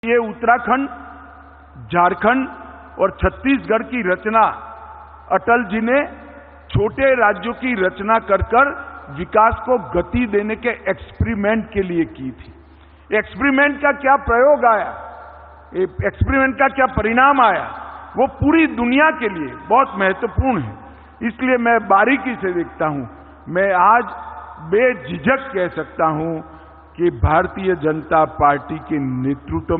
ये उत्तराखंड, झारखंड और छत्तीसगढ़ की रचना अटल जी ने छोटे राज्यों की रचना कर विकास को गति देने के एक्सपेरिमेंट के लिए की थी। एक्सपेरिमेंट का क्या प्रयोग आया, एक्सपेरिमेंट का क्या परिणाम आया, वो पूरी दुनिया के लिए बहुत महत्वपूर्ण है। इसलिए मैं बारीकी से देखता हूं। मैं आज बेझिझक कह सकता हूं कि भारतीय जनता पार्टी के नेतृत्व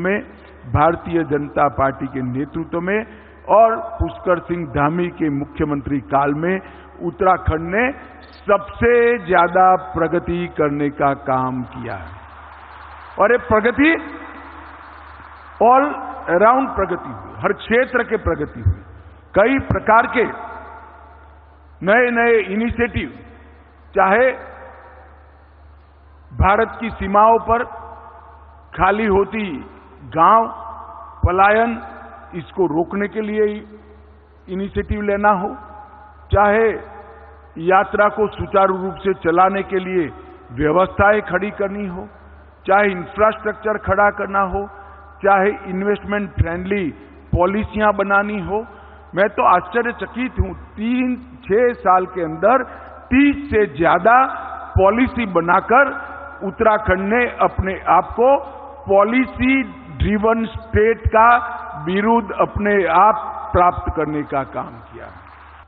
में और पुष्कर सिंह धामी के मुख्यमंत्री काल में उत्तराखंड ने सबसे ज्यादा प्रगति करने का काम किया है। और ये प्रगति ऑल अराउंड प्रगति हुई, हर क्षेत्र के प्रगति हुई। कई प्रकार के नए नए इनिशिएटिव, चाहे भारत की सीमाओं पर खाली होती गांव पलायन, इसको रोकने के लिए इनिशिएटिव लेना हो, चाहे यात्रा को सुचारू रूप से चलाने के लिए व्यवस्थाएं खड़ी करनी हो, चाहे इंफ्रास्ट्रक्चर खड़ा करना हो, चाहे इन्वेस्टमेंट फ्रेंडली पॉलिसियां बनानी हो। मैं तो आश्चर्यचकित हूं, 3-6 साल के अंदर 30 से ज्यादा पॉलिसी बनाकर उत्तराखंड ने अपने आप को पॉलिसी ड्रिवन स्टेट का बिरुद अपने आप प्राप्त करने का काम किया।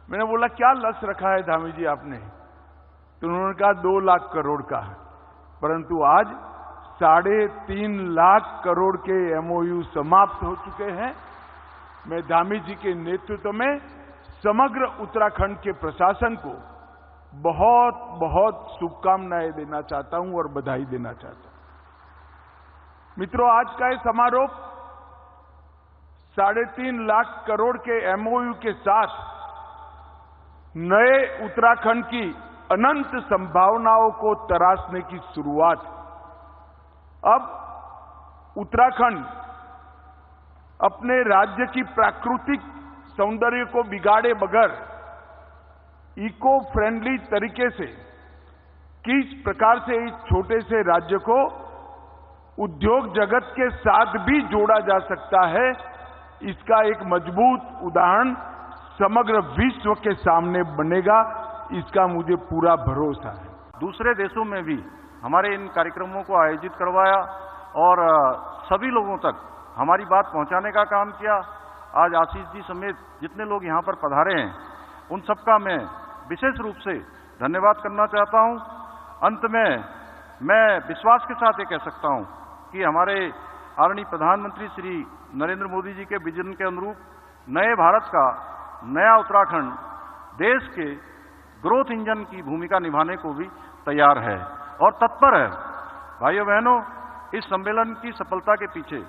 मैंने बोला क्या लक्ष्य रखा है धामी जी आपने, तो उन्होंने कहा 2 लाख करोड़ का है। परंतु आज 3.5 लाख करोड़ के एमओयू समाप्त हो चुके हैं। मैं धामी जी के नेतृत्व में समग्र उत्तराखंड के प्रशासन को बहुत बहुत शुभकामनाएं देना चाहता हूं और बधाई देना चाहता हूं। मित्रों, आज का ये समारोह 3.5 लाख करोड़ के एमओयू के साथ नए उत्तराखंड की अनंत संभावनाओं को तराशने की शुरुआत। अब उत्तराखंड अपने राज्य की प्राकृतिक सौंदर्य को बिगाड़े बगैर इको फ्रेंडली तरीके से किस प्रकार से इस छोटे से राज्य को उद्योग जगत के साथ भी जोड़ा जा सकता है, इसका एक मजबूत उदाहरण समग्र विश्व के सामने बनेगा, इसका मुझे पूरा भरोसा है। दूसरे देशों में भी हमारे इन कार्यक्रमों को आयोजित करवाया और सभी लोगों तक हमारी बात पहुंचाने का काम किया। आज आशीष जी समेत जितने लोग यहां पर पधारे हैं, उन सबका मैं विशेष रूप से धन्यवाद करना चाहता हूं। अंत में मैं विश्वास के साथ ये कह सकता हूं कि हमारे आदरणीय प्रधानमंत्री श्री नरेंद्र मोदी जी के विजन के अनुरूप नए भारत का नया उत्तराखंड देश के ग्रोथ इंजन की भूमिका निभाने को भी तैयार है और तत्पर है। भाइयों बहनों, इस सम्मेलन की सफलता के पीछे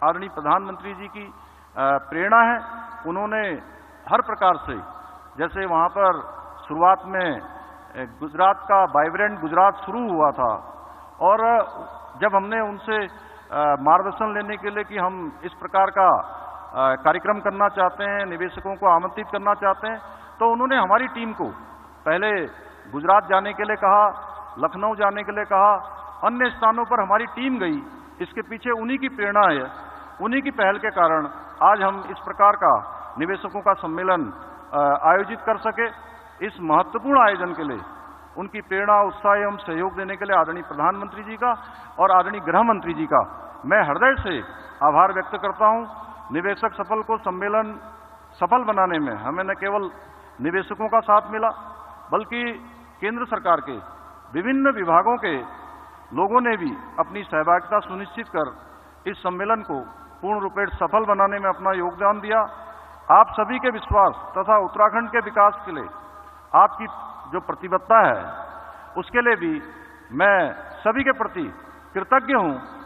आदरणीय प्रधानमंत्री जी की प्रेरणा है। उन्होंने हर प्रकार से, जैसे वहां पर शुरुआत में गुजरात का वाइब्रेंट गुजरात शुरू हुआ था और जब हमने उनसे मार्गदर्शन लेने के लिए कि हम इस प्रकार का कार्यक्रम करना चाहते हैं, निवेशकों को आमंत्रित करना चाहते हैं, तो उन्होंने हमारी टीम को पहले गुजरात जाने के लिए कहा, लखनऊ जाने के लिए कहा, अन्य स्थानों पर हमारी टीम गई। इसके पीछे उन्हीं की प्रेरणा है, उन्हीं की पहल के कारण आज हम इस प्रकार का निवेशकों का सम्मेलन आयोजित कर सके। इस महत्वपूर्ण आयोजन के लिए उनकी प्रेरणा, उत्साह एवं सहयोग देने के लिए आदरणीय प्रधानमंत्री जी का और आदरणीय गृह मंत्री जी का मैं हृदय से आभार व्यक्त करता हूं। निवेशक सफल को सम्मेलन सफल बनाने में हमें न केवल निवेशकों का साथ मिला, बल्कि केंद्र सरकार के विभिन्न विभागों के लोगों ने भी अपनी सहभागिता सुनिश्चित कर इस सम्मेलन को पूर्ण रूपेण सफल बनाने में अपना योगदान दिया। आप सभी के विश्वास तथा उत्तराखंड के विकास के लिए आपकी जो प्रतिबद्धता है, उसके लिए भी मैं सभी के प्रति कृतज्ञ हूं।